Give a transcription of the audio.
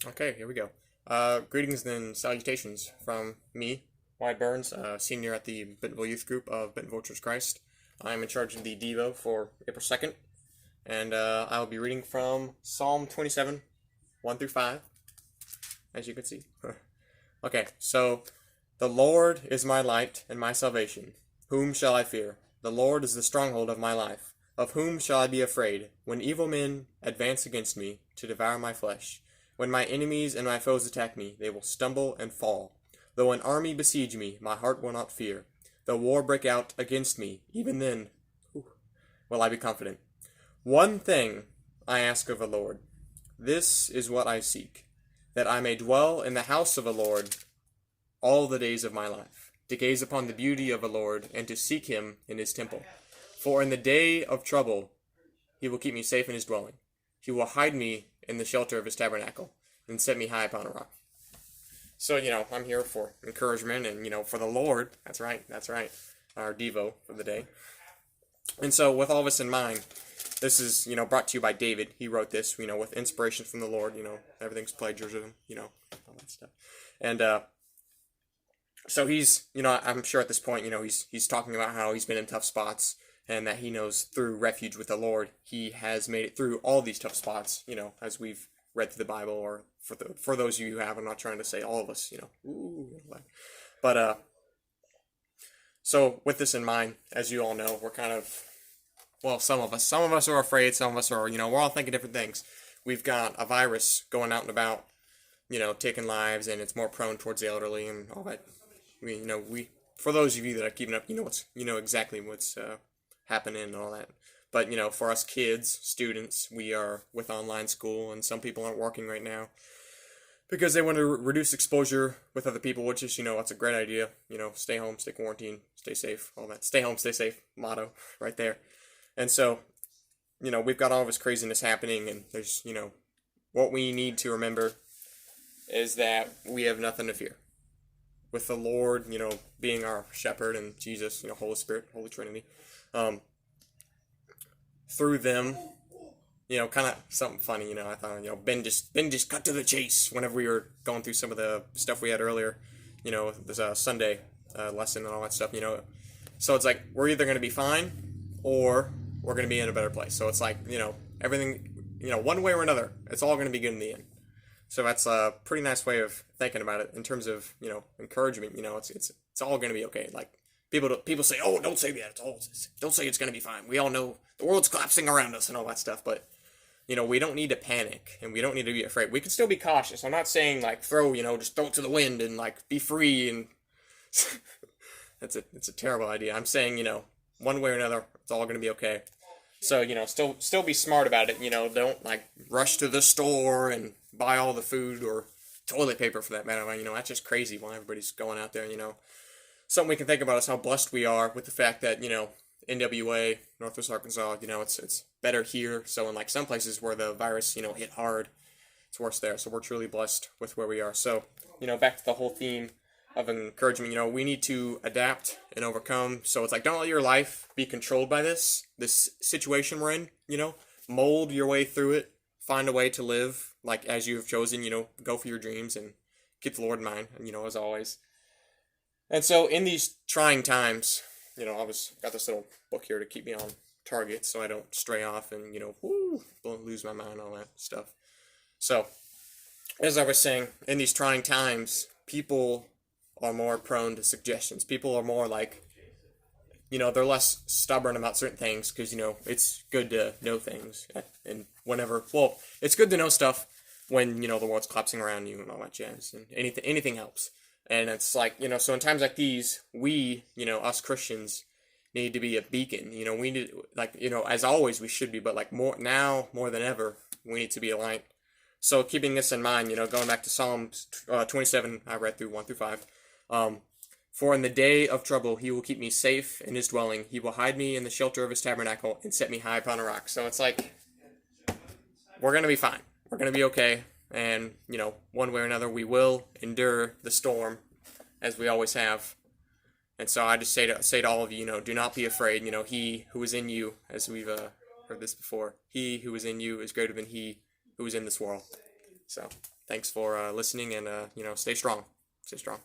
Okay, here we go. Greetings and salutations from me, Wyatt Burns, senior at the Bentonville Youth Group of Bentonville Church Christ. I'm in charge of the Devo for April 2nd, and I'll be reading from Psalm 27, 1 through 5, as you can see. Okay, so, the Lord is my light and my salvation. Whom shall I fear? The Lord is the stronghold of my life. Of whom shall I be afraid? When evil men advance against me to devour my flesh. When my enemies and my foes attack me, they will stumble and fall. Though an army besiege me, my heart will not fear. Though war break out against me, even then will I be confident. One thing I ask of the Lord, this is what I seek, that I may dwell in the house of the Lord all the days of my life, to gaze upon the beauty of the Lord, and to seek him in his temple. For in the day of trouble he will keep me safe in his dwelling. He will hide me in the shelter of his tabernacle, and set me high upon a rock. So, I'm here for encouragement and, for the Lord. That's right, our Devo for the day. And so, with all this in mind, this is, brought to you by David. He wrote this, with inspiration from the Lord, everything's plagiarism, all that stuff. And, so he's, I'm sure at this point, he's talking about how he's been in tough spots, and that he knows through refuge with the Lord, he has made it through all these tough spots, as we've read through the Bible, or for those of you who have, I'm not trying to say all of us, but, so with this in mind, as you all know, we're kind of, well, some of us are afraid, some of us are, we're all thinking different things. We've got a virus going out and about, taking lives, and it's more prone towards the elderly and all that. For those of you that are keeping up, exactly what's, happening and all that. But, for us kids, students, we are with online school, and some people aren't working right now because they want to reduce exposure with other people, which is, that's a great idea. Stay home, stay quarantined, stay safe, all that. Stay home, stay safe motto right there. And so, we've got all this craziness happening, and there's, what we need to remember is that we have nothing to fear. With the Lord, being our shepherd, and Jesus, Holy Spirit, Holy Trinity, through them, kind of something funny, I thought, Ben just cut to the chase whenever we were going through some of the stuff we had earlier, there's a Sunday lesson and all that stuff, so it's like, we're either going to be fine, or we're going to be in a better place. So it's like, everything, one way or another, it's all going to be good in the end. So that's a pretty nice way of thinking about it in terms of, encouragement. It's all going to be okay. Like, people say, oh, don't say that. Don't say it's going to be fine. We all know the world's collapsing around us and all that stuff. But, we don't need to panic, and we don't need to be afraid. We can still be cautious. I'm not saying, like, just throw it to the wind and, like, be free. And it's a terrible idea. I'm saying, one way or another, it's all going to be okay. So, still be smart about it. Don't, like, rush to the store and buy all the food or toilet paper for that matter. That's just crazy while everybody's going out there, Something we can think about is how blessed we are with the fact that, NWA, Northwest Arkansas, it's better here. So in, like, some places where the virus, hit hard, it's worse there. So we're truly blessed with where we are. So, back to the whole theme of encouragement, we need to adapt and overcome. So it's like, don't let your life be controlled by this situation we're in, mold your way through it, find a way to live, like, as you have chosen, go for your dreams and keep the Lord in mind, as always. And so in these trying times, I got this little book here to keep me on target so I don't stray off and, lose my mind, all that stuff. So, as I was saying, in these trying times, people are more prone to suggestions. People are more like, they're less stubborn about certain things because, it's good to know things. And it's good to know stuff when, the world's collapsing around you and all that jazz. And anything helps. And it's like, so in times like these, we, us Christians, need to be a beacon. We need, like, as always we should be, but like more than ever, we need to be a light. So keeping this in mind, going back to Psalms 27, I read through 1 through 5. For in the day of trouble, he will keep me safe in his dwelling. He will hide me in the shelter of his tabernacle and set me high upon a rock. So it's like, we're going to be fine. We're going to be okay. And, one way or another, we will endure the storm, as we always have. And so I just say to all of you, do not be afraid. He who is in you, as we've heard this before, he who is in you is greater than he who is in this world. So thanks for listening, and stay strong. Stay strong.